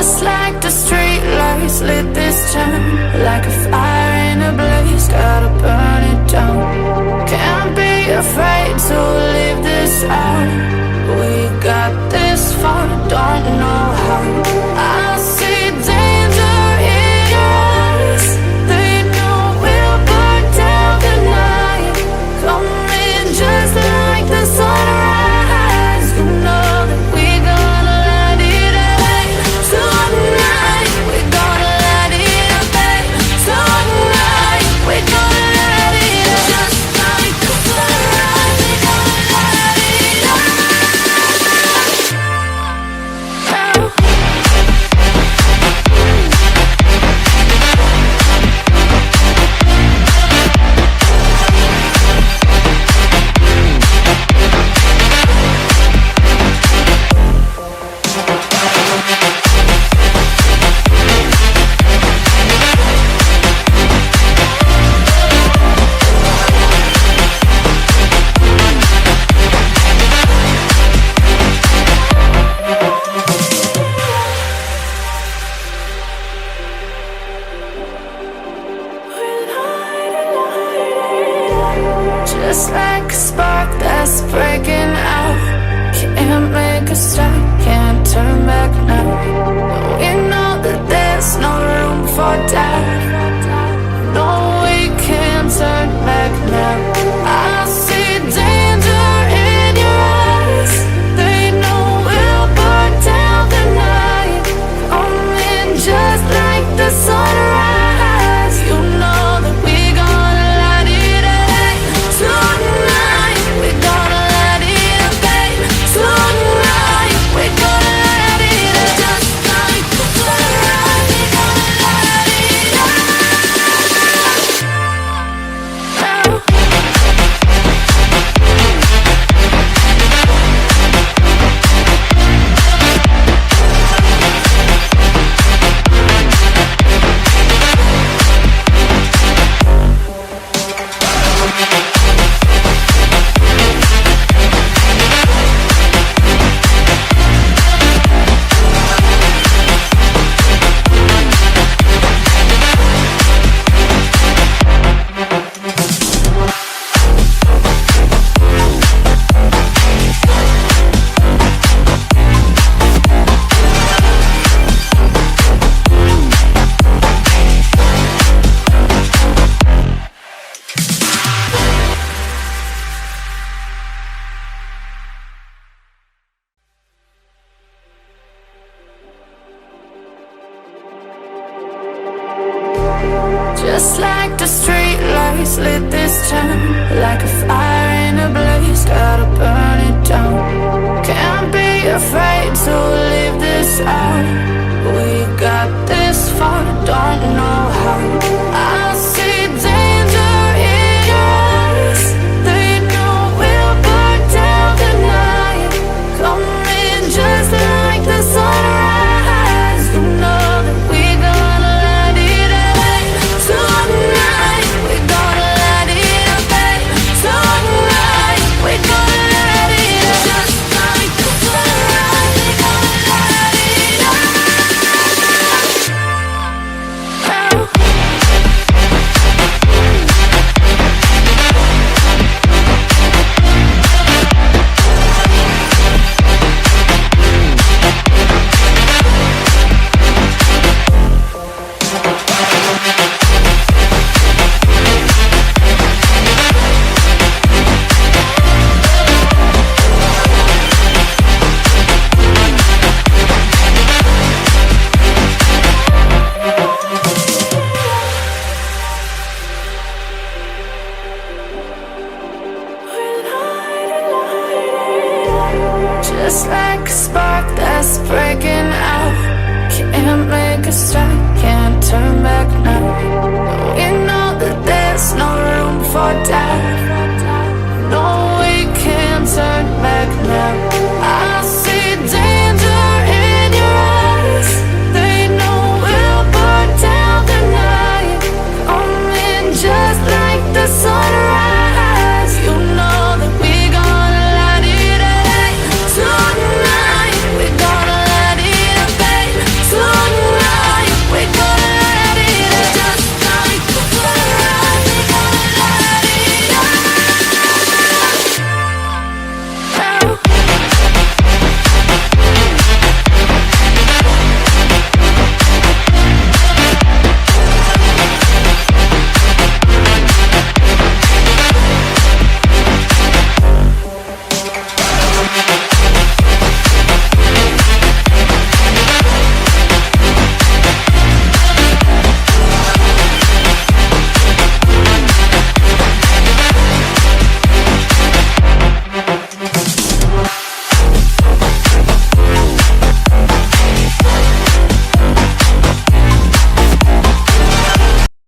Just like the street lights lit this town, like a fire in a blaze, gotta burn it down. Can't be afraid to leave this out. We got this far, don't know how. I see danger in your eyes. They know we'll burn down the night. Coming just like the sunrise. You know that we gonna let it out. Tonight we gonna let it out. Tonight we gonna let it out. Just like the sunrise, we gonna let it out. Just like a spark that's breaking out. Can't make a stop, can't turn back now. We know that there's no room for doubt. No, we can't turn back now. I see danger in your eyes. They know we'll burn down the night. Coming just like the sunrise. You know that we gonna let it out. Tonight we gonna let it out. Tonight we gonna let it out. Just like the sunrise, we gonna let it out. Just like the street lights lit this town, like a fire in a blaze, gotta burn it down. Can't be afraid to leave this out. We got this far, don't know how. I see danger in your eyes. They know we'll burn down the night. Coming just like the sunrise. You know that we gonna let it out. Tonight we gonna let it out. Tonight we gonna let it out. Just like the sunrise, we gonna let it out. Just like a spark that's breaking out. Can't make a stop, can't turn back